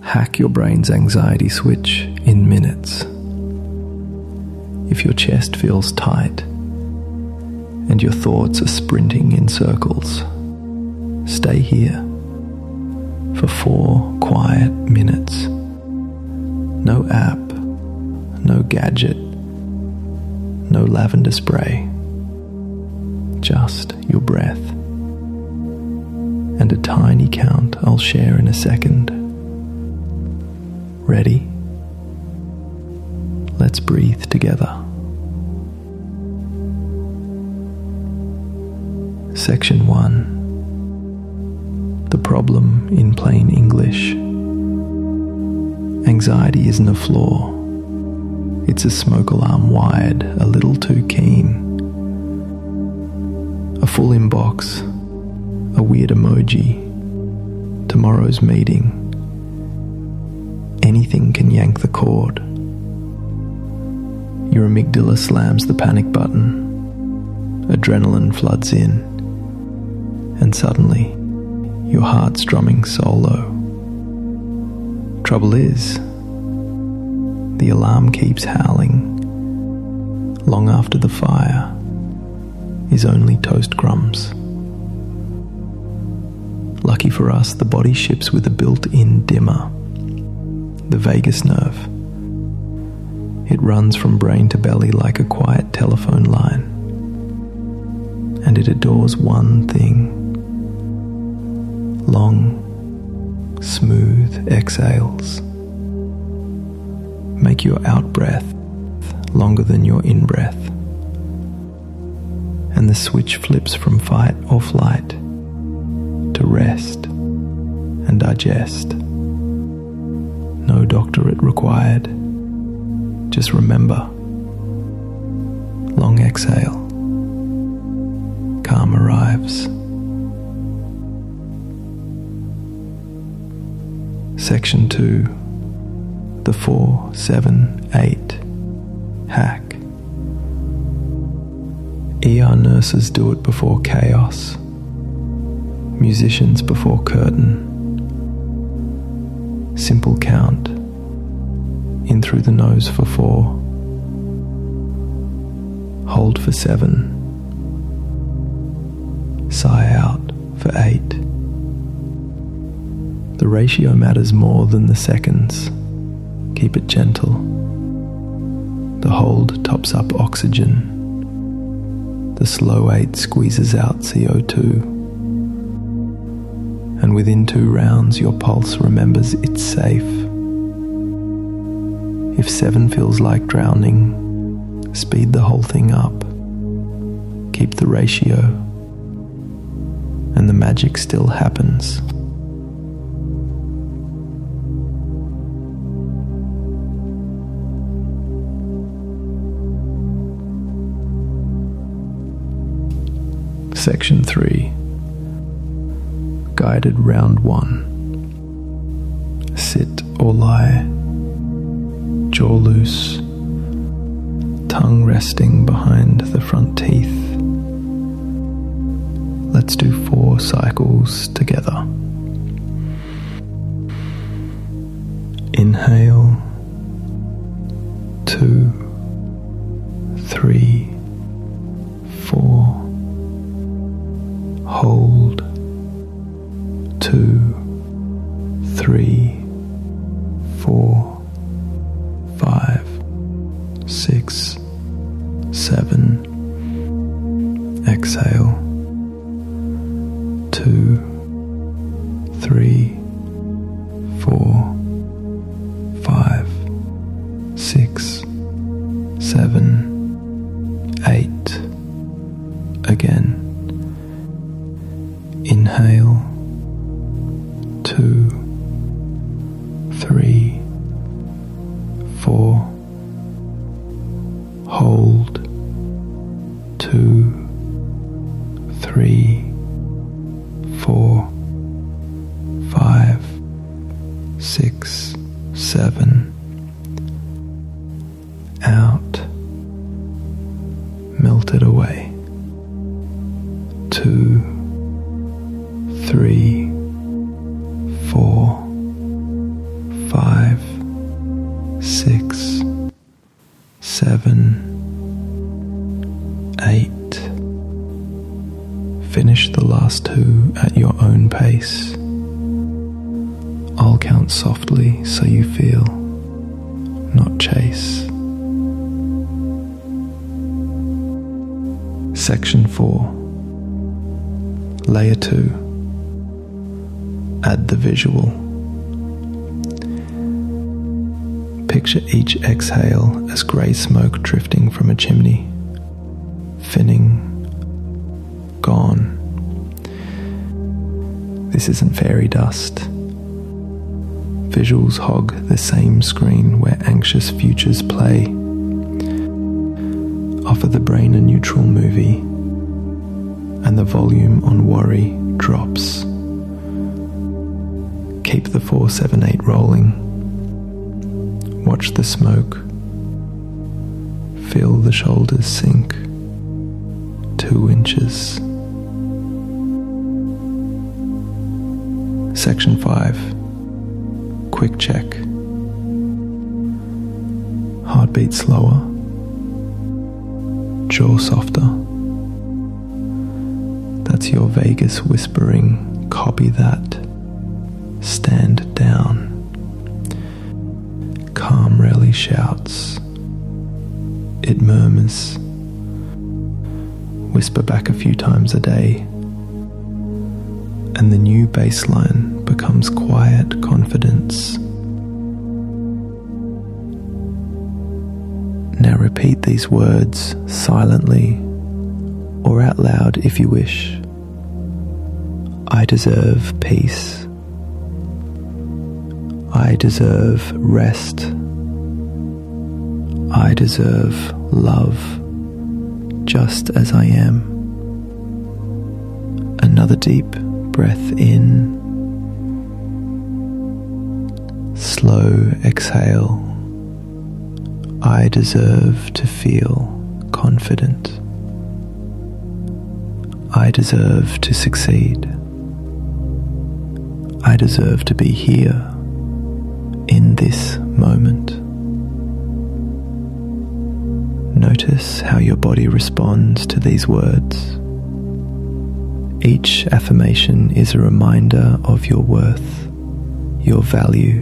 Hack your brain's anxiety switch in minutes. If your chest feels tight and your thoughts are sprinting in circles, stay here for 4 quiet minutes. No app, no gadget, no lavender spray, just your breath. And a tiny count I'll share in a second. Ready? Let's breathe together. Section 1. The problem in plain English. Anxiety isn't a flaw. It's a smoke alarm wired a little too keen. A full inbox, a weird emoji, tomorrow's meeting. Anything can yank the cord. Your amygdala slams the panic button. Adrenaline floods in. And suddenly, your heart's drumming solo. Trouble is, the alarm keeps howling long after the fire is only toast crumbs. Lucky for us, the body ships with a built-in dimmer, the vagus nerve. It runs from brain to belly like a quiet telephone line, and it adores one thing: long, smooth exhales. Make your out-breath longer than your in-breath, and the switch flips from fight or flight to rest and digest. No doctorate required. Just remember, long exhale, calm arrives. Section 2. The 4-7-8 hack. ER nurses do it before chaos. Musicians before curtain. Simple count. In through the nose for 4. Hold for 7. Sigh out for 8. The ratio matters more than the seconds. Keep it gentle. The hold tops up oxygen. The slow 8 squeezes out CO2. And within 2 rounds, your pulse remembers it's safe. If 7 feels like drowning, speed the whole thing up. Keep the ratio, and the magic still happens. Section 3. Guided round 1. Sit or lie. Jaw loose. Tongue resting behind the front teeth. Let's do 4 cycles together. Inhale. 2, 3, 4. Hold. 2, 3, 4, 5, 6, 7. Exhale. 2, 3, 4, 5, 6, 7, 8. Again. Inhale. 2, 3, 4. Hold. 2, 3, 4, 5, 6, 7. Out. Melt it away. 2, 3, 4, adjust to at your own pace. I'll count softly so you feel, not chase. Section 4. Layer 2. Add the visual. Picture each exhale as grey smoke drifting from a chimney. Finning. Gone. This isn't fairy dust. Visuals hog the same screen where anxious futures play. Offer the brain a neutral movie, and the volume on worry drops. Keep the 478 rolling. Watch the smoke. Feel the shoulders sink 2 inches. Section 5. Quick check. Heartbeat slower. Jaw softer. That's your vagus whispering, copy that. Stand down. Calm rarely shouts. It murmurs. Whisper back a few times a day. And the new baseline becomes quiet confidence. Now repeat these words silently or out loud if you wish. I deserve peace. I deserve rest. I deserve love, just as I am. Another deep breath in. Slow exhale. I deserve to feel confident. I deserve to succeed. I deserve to be here in this moment. Notice how your body responds to these words. Each affirmation is a reminder of your worth, your value,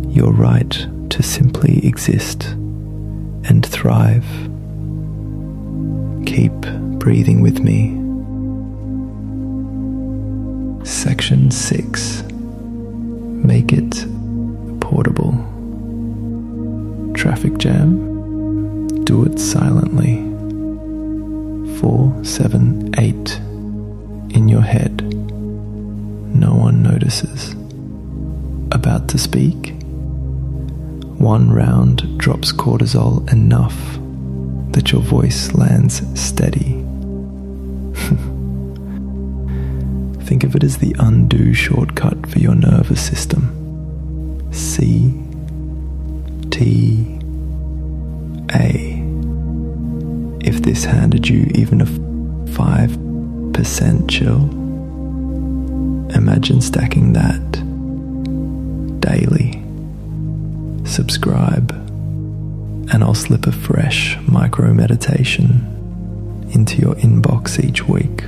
your right to simply exist and thrive. Keep breathing with me. Section 6. Make it portable. Traffic jam? Do it silently. 478 in your head. No one notices. About to speak? 1 round drops cortisol enough that your voice lands steady. Think of it as the undo shortcut for your nervous system. C, T, A. If this handed you even a 5% chill, imagine stacking that daily. Subscribe, and I'll slip a fresh micro meditation into your inbox each week.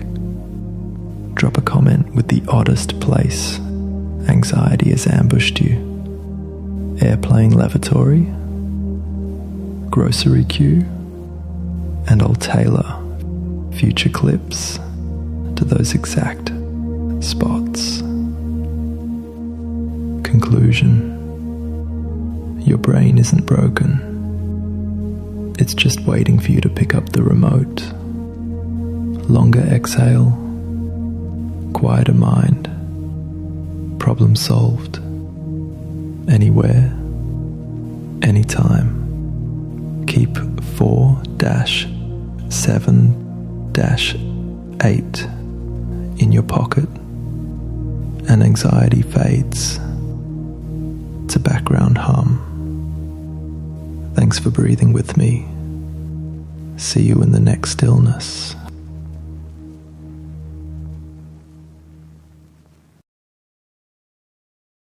Drop a comment with the oddest place anxiety has ambushed you. Airplane lavatory, grocery queue, and I'll tailor future clips to those exact spots. Conclusion. Your brain isn't broken. It's just waiting for you to pick up the remote. Longer exhale, quieter mind, problem solved. Anywhere, anytime. Keep 4-7-8 in your pocket, and anxiety fades to background hum. Thanks for breathing with me. See you in the next stillness.